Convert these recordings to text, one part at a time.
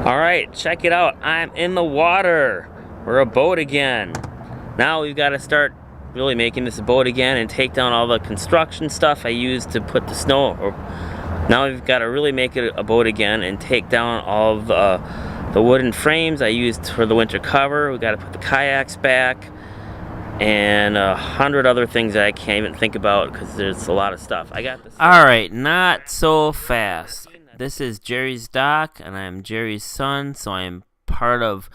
Alright, check it out. I'm in the water. We're a boat again. Now we've got to start really making this a boat again and take down all the construction stuff I used to put the snow. Now we've got to really make it a boat again and take down all of the wooden frames I used for the winter cover. We've got to put the kayaks back and 100 other things that I can't even think about because there's a lot of stuff. I got this. Alright, not so fast. This is Jerry's dock, and I'm Jerry's son, so I'm part of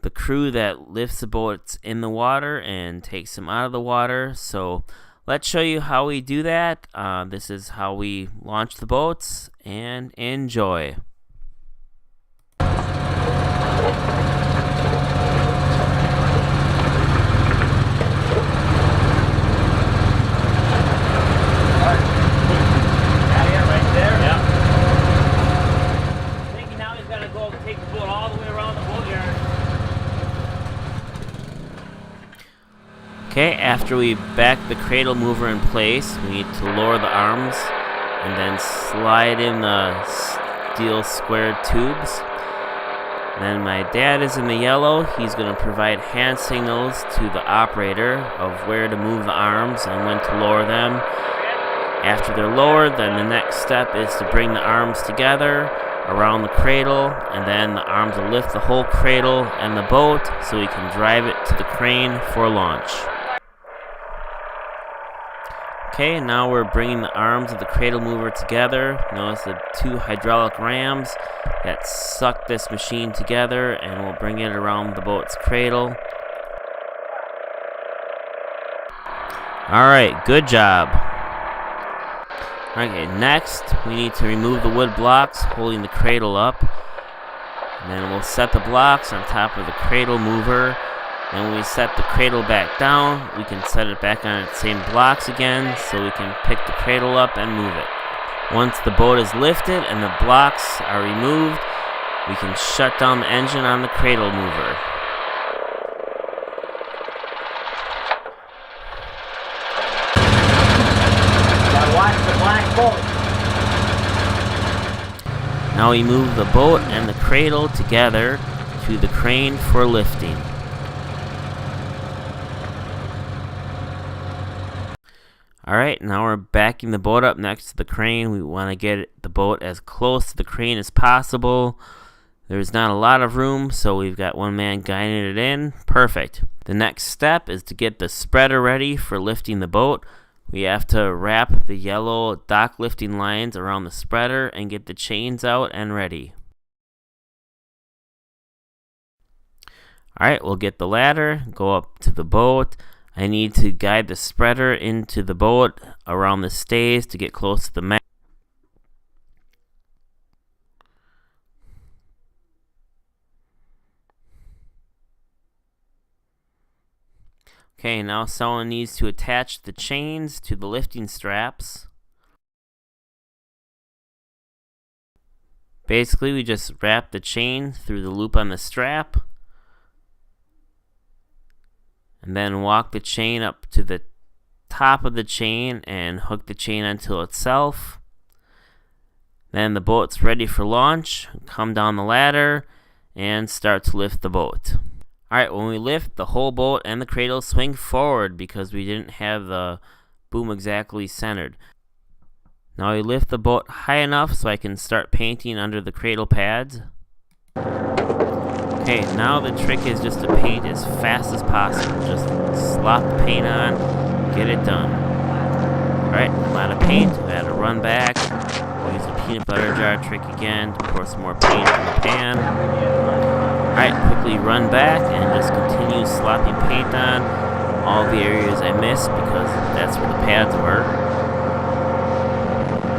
the crew that lifts the boats in the water and takes them out of the water. So let's show you how we do that. This is how we launch the boats, and enjoy. Okay, after we back the cradle mover in place, we need to lower the arms and then slide in the steel squared tubes. Then my dad is in the yellow. He's going to provide hand signals to the operator of where to move the arms and when to lower them. After they're lowered, then the next step is to bring the arms together around the cradle, and then the arms will lift the whole cradle and the boat so we can drive it to the crane for launch. Okay, now we're bringing the arms of the cradle mover together. Notice the two hydraulic rams that suck this machine together, and we'll bring it around the boat's cradle. Alright, good job. Okay, next we need to remove the wood blocks holding the cradle up. And then we'll set the blocks on top of the cradle mover. And when we set the cradle back down, we can set it back on its same blocks again so we can pick the cradle up and move it. Once the boat is lifted and the blocks are removed, we can shut down the engine on the cradle mover. Now watch the black boat. Now we move the boat and the cradle together to the crane for lifting. Alright, now we're backing the boat up next to the crane. We want to get the boat as close to the crane as possible. There's not a lot of room, so we've got one man guiding it in. Perfect. The next step is to get the spreader ready for lifting the boat. We have to wrap the yellow dock lifting lines around the spreader and get the chains out and ready. Alright, we'll get the ladder, go up to the boat. I need to guide the spreader into the boat around the stays to get close to the mast. Okay, now someone needs to attach the chains to the lifting straps. Basically, we just wrap the chain through the loop on the strap. And then walk the chain up to the top of the chain and hook the chain onto itself. Then the boat's ready for launch. Come down the ladder and start to lift the boat. Alright, when we lift, the whole boat and the cradle swing forward because we didn't have the boom exactly centered. Now we lift the boat high enough so I can start painting under the cradle pads. Okay, now the trick is just to paint as fast as possible. Just slop the paint on, get it done. Alright, a lot of paint. We had to run back. We'll use the peanut butter jar trick again to pour some more paint in the pan. Alright, quickly run back and just continue slopping paint on all the areas I missed because that's where the pads were.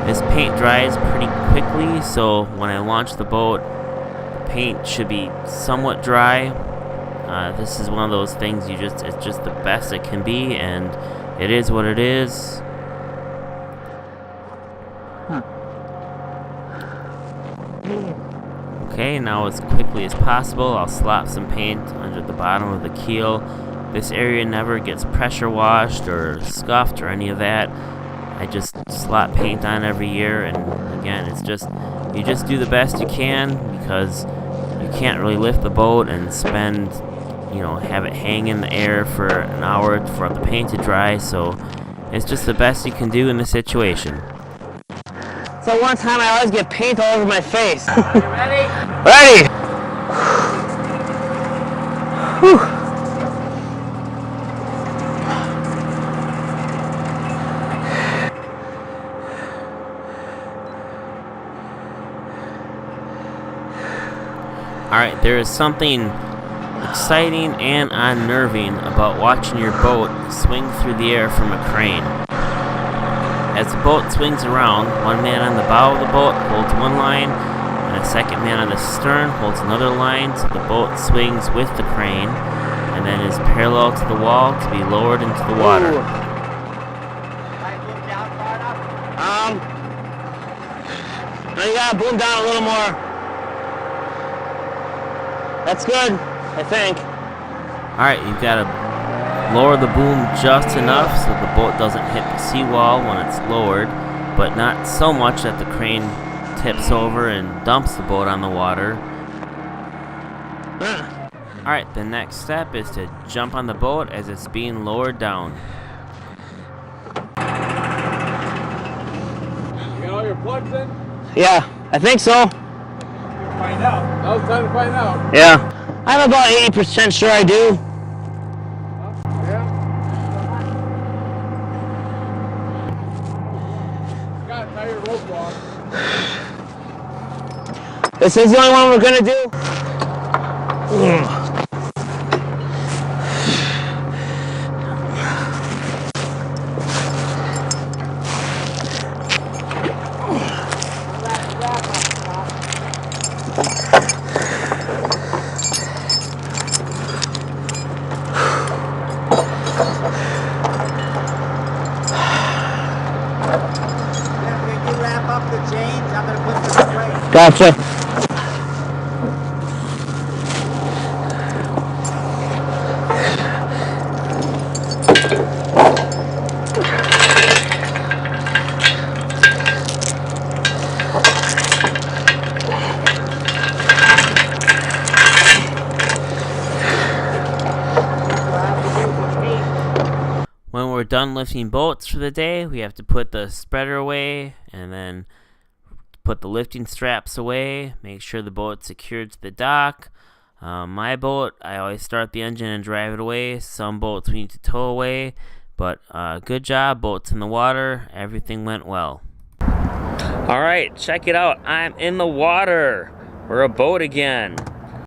This paint dries pretty quickly, so when I launch the boat, paint should be somewhat dry. This is one of those things it's just the best it can be, and it is what it is. Okay, now as quickly as possible, I'll slop some paint under the bottom of the keel. This area never gets pressure washed or scuffed or any of that. I just slot paint on every year, and again, it's just, you just do the best you can because can't really lift the boat and spend, have it hang in the air for an hour for the paint to dry, so it's just the best you can do in the situation. So one time I always get paint all over my face. Are you ready? Ready! Whew. Alright, there is something exciting and unnerving about watching your boat swing through the air from a crane. As the boat swings around, one man on the bow of the boat holds one line, and a second man on the stern holds another line, so the boat swings with the crane, and then is parallel to the wall to be lowered into the water. Can I boom down far enough? No, you gotta boom down a little more. That's good, I think. Alright, you've got to lower the boom just enough so the boat doesn't hit the seawall when it's lowered, but not so much that the crane tips over and dumps the boat on the water. Alright, the next step is to jump on the boat as it's being lowered down. You got all your plugs in? Yeah, I think so. Find out. Now it's time to find out. Yeah. I'm about 80% sure I do. Yeah? Got to tie your rope off. This is the only one we're gonna do. When you wrap up the chains, I'm going to put them in place. Gotcha. When we're done lifting boats for the day, we have to put the spreader away and then put the lifting straps away, make sure the boat's secured to the dock. My boat, I always start the engine and drive it away. Some boats we need to tow away, but good job, boat's in the water, everything went well. All right, check it out. I'm in the water. We're a boat again.